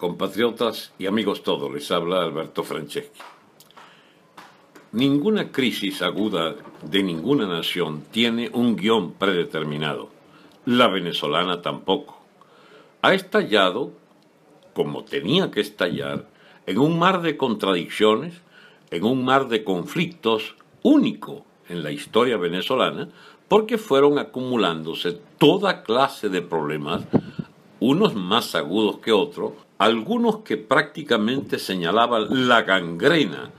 Compatriotas y amigos todos, les habla Alberto Franceschi. Ninguna crisis aguda de ninguna nación tiene un guión predeterminado. La venezolana tampoco. Ha estallado, como tenía que estallar, en un mar de contradicciones, en un mar de conflictos único en la historia venezolana, porque fueron acumulándose toda clase de problemas, unos más agudos que otros, algunos que prácticamente señalaban la gangrena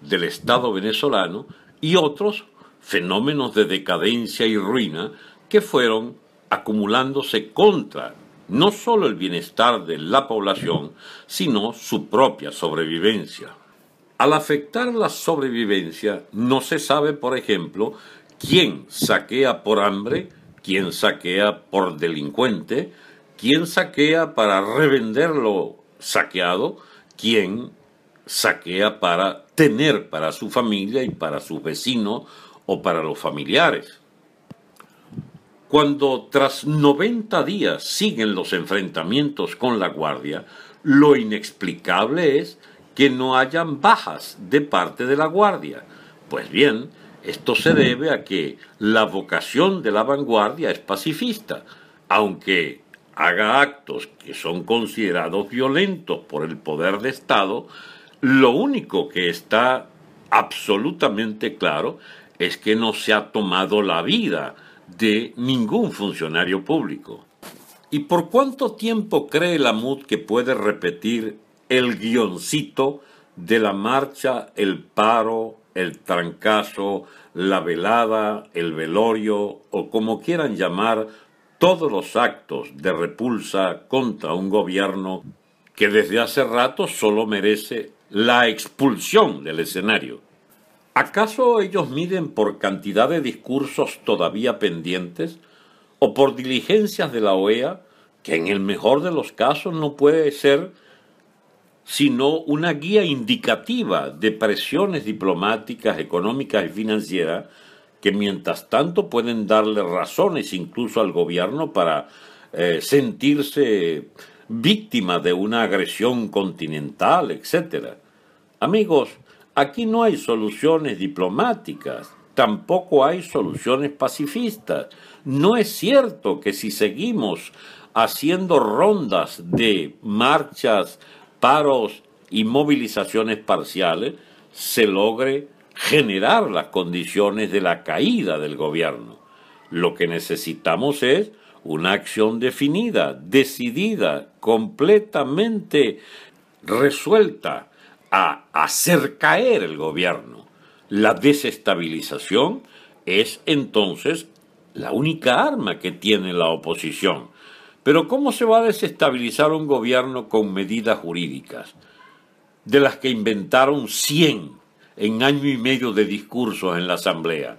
del Estado venezolano y otros fenómenos de decadencia y ruina que fueron acumulándose contra no solo el bienestar de la población, sino su propia sobrevivencia. Al afectar la sobrevivencia, no se sabe, por ejemplo, quién saquea por hambre, quién saquea por delincuente, quién saquea para revender lo saqueado, quién saquea para tener para su familia y para sus vecinos o para los familiares. Cuando tras 90 días siguen los enfrentamientos con la Guardia, lo inexplicable es que no hayan bajas de parte de la Guardia. Pues bien, esto se debe a que la vocación de la vanguardia es pacifista, aunque haga actos que son considerados violentos por el poder de Estado. Lo único que está absolutamente claro es que no se ha tomado la vida de ningún funcionario público. ¿Y por cuánto tiempo cree la MUD que puede repetir el guioncito de la marcha, el paro, el trancazo, la velada, el velorio o como quieran llamar todos los actos de repulsa contra un gobierno que desde hace rato solo merece la expulsión del escenario? ¿Acaso ellos miden por cantidad de discursos todavía pendientes o por diligencias de la OEA, que en el mejor de los casos no puede ser sino una guía indicativa de presiones diplomáticas, económicas y financieras que mientras tanto pueden darle razones incluso al gobierno para sentirse víctima de una agresión continental, etc.? Amigos, aquí no hay soluciones diplomáticas, tampoco hay soluciones pacifistas. No es cierto que si seguimos haciendo rondas de marchas, paros y movilizaciones parciales, se logre generar las condiciones de la caída del gobierno. Lo que necesitamos es una acción definida, decidida, completamente resuelta a hacer caer el gobierno. La desestabilización es entonces la única arma que tiene la oposición. Pero ¿cómo se va a desestabilizar un gobierno con medidas jurídicas, de las que inventaron 100 en año y medio de discursos en la Asamblea?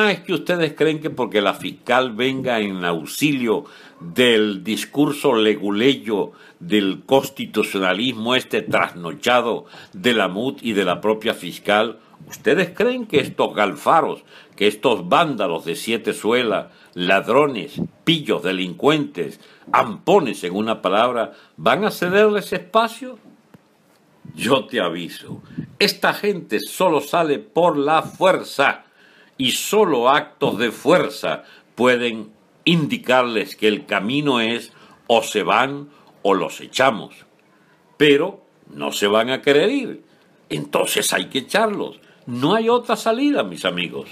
Es que ustedes creen que porque la fiscal venga en auxilio del discurso leguleyo del constitucionalismo trasnochado de la MUD y de la propia fiscal, ¿ustedes creen que estos galfaros, que estos vándalos de 7 suelas, ladrones, pillos, delincuentes, ampones en una palabra, van a cederles espacio? Yo te aviso, esta gente solo sale por la fuerza y solo actos de fuerza pueden indicarles que el camino es o se van o los echamos. Pero no se van a querer ir, entonces hay que echarlos. No hay otra salida, mis amigos.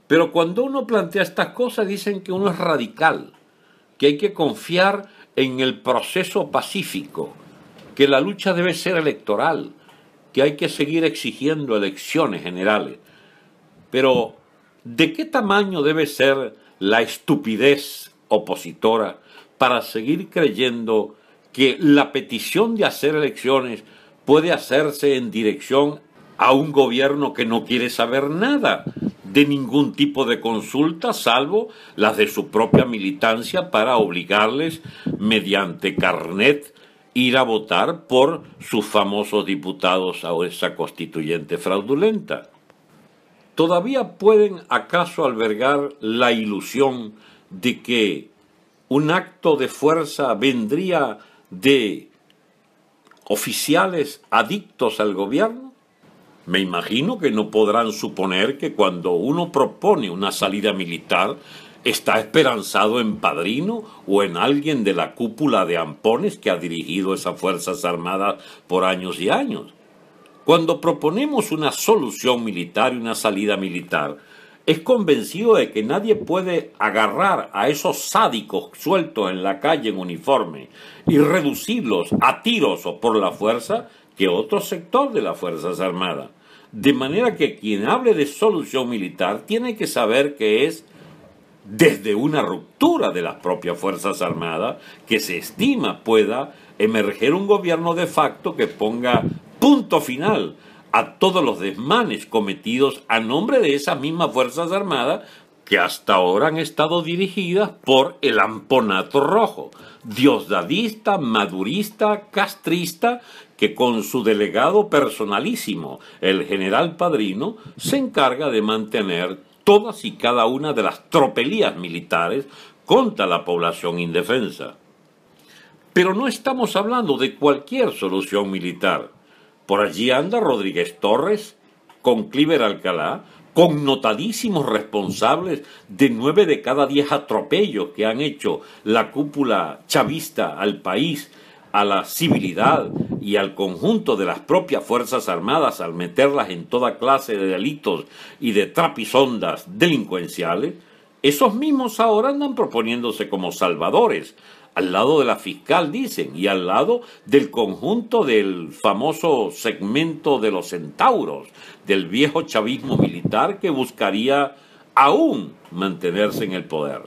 Pero cuando uno plantea estas cosas dicen que uno es radical, que hay que confiar en el proceso pacífico, que la lucha debe ser electoral, que hay que seguir exigiendo elecciones generales. Pero, ¿de qué tamaño debe ser la estupidez opositora para seguir creyendo que la petición de hacer elecciones puede hacerse en dirección a un gobierno que no quiere saber nada de ningún tipo de consulta, salvo las de su propia militancia para obligarles, mediante carnet, ir a votar por sus famosos diputados a esa constituyente fraudulenta? ¿Todavía pueden acaso albergar la ilusión de que un acto de fuerza vendría de oficiales adictos al gobierno? Me imagino que no podrán suponer que cuando uno propone una salida militar está esperanzado en Padrino o en alguien de la cúpula de ampones que ha dirigido esas Fuerzas Armadas por años y años. Cuando proponemos una solución militar y una salida militar, es convencido de que nadie puede agarrar a esos sádicos sueltos en la calle en uniforme y reducirlos a tiros o por la fuerza que otro sector de las Fuerzas Armadas. De manera que quien hable de solución militar tiene que saber que es desde una ruptura de las propias Fuerzas Armadas que se estima pueda emerger un gobierno de facto que ponga punto final a todos los desmanes cometidos a nombre de esas mismas Fuerzas Armadas que hasta ahora han estado dirigidas por el amponato rojo, diosdadista, madurista, castrista, que con su delegado personalísimo, el general Padrino, se encarga de mantener todas y cada una de las tropelías militares contra la población indefensa. Pero no estamos hablando de cualquier solución militar. Por allí anda Rodríguez Torres, con Cliver Alcalá, connotadísimos responsables de 9 de cada 10 atropellos que han hecho la cúpula chavista al país, a la civilidad y al conjunto de las propias Fuerzas Armadas al meterlas en toda clase de delitos y de trapisondas delincuenciales. Esos mismos ahora andan proponiéndose como salvadores, al lado de la fiscal, dicen, y al lado del conjunto del famoso segmento de los centauros, del viejo chavismo militar que buscaría aún mantenerse en el poder.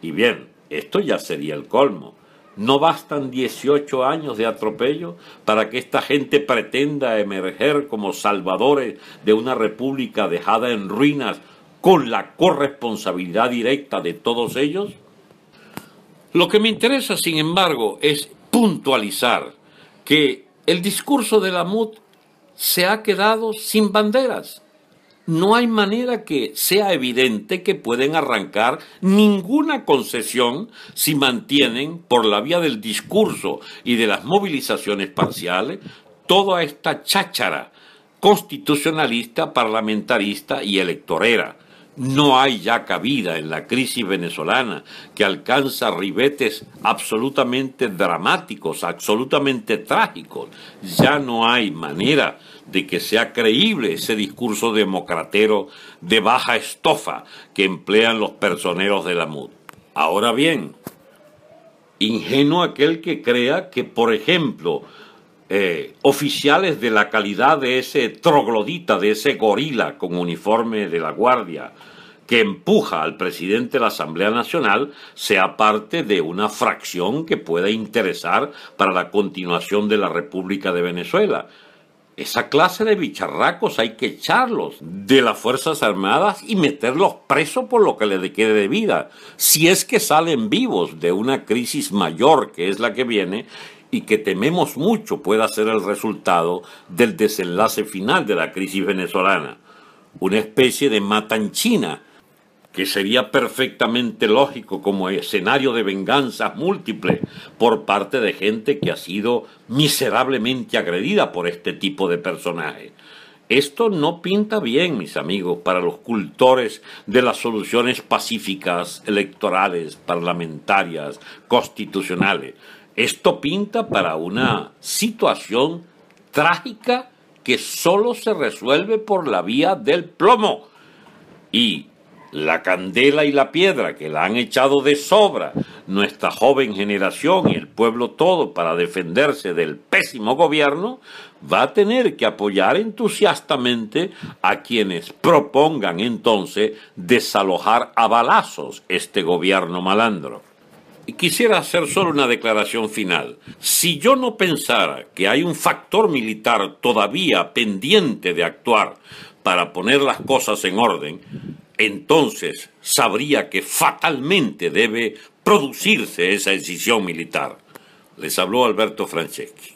Y bien, esto ya sería el colmo. ¿No bastan 18 años de atropello para que esta gente pretenda emerger como salvadores de una república dejada en ruinas con la corresponsabilidad directa de todos ellos? Lo que me interesa, sin embargo, es puntualizar que el discurso de la MUD se ha quedado sin banderas. No hay manera que sea evidente que pueden arrancar ninguna concesión si mantienen, por la vía del discurso y de las movilizaciones parciales, toda esta cháchara constitucionalista, parlamentarista y electorera. No hay ya cabida en la crisis venezolana, que alcanza ribetes absolutamente dramáticos, absolutamente trágicos. Ya no hay manera de que sea creíble ese discurso democratero de baja estofa que emplean los personeros de la MUD. Ahora bien, ingenuo aquel que crea que, por ejemplo, oficiales de la calidad de ese troglodita, de ese gorila con uniforme de la Guardia, que empuja al presidente de la Asamblea Nacional, sea parte de una fracción que pueda interesar para la continuación de la República de Venezuela. Esa clase de bicharracos hay que echarlos de las Fuerzas Armadas y meterlos presos por lo que les quede de vida, si es que salen vivos de una crisis mayor que es la que viene y que tememos mucho pueda ser el resultado del desenlace final de la crisis venezolana. Una especie de matanchina que sería perfectamente lógico como escenario de venganzas múltiples por parte de gente que ha sido miserablemente agredida por este tipo de personajes. Esto no pinta bien, mis amigos, para los cultores de las soluciones pacíficas, electorales, parlamentarias, constitucionales. Esto pinta para una situación trágica que solo se resuelve por la vía del plomo. Y la candela y la piedra que la han echado de sobra nuestra joven generación y el pueblo todo para defenderse del pésimo gobierno, va a tener que apoyar entusiastamente a quienes propongan entonces desalojar a balazos este gobierno malandro. Y quisiera hacer solo una declaración final. Si yo no pensara que hay un factor militar todavía pendiente de actuar para poner las cosas en orden, entonces sabría que fatalmente debe producirse esa decisión militar. Les habló Alberto Franceschi.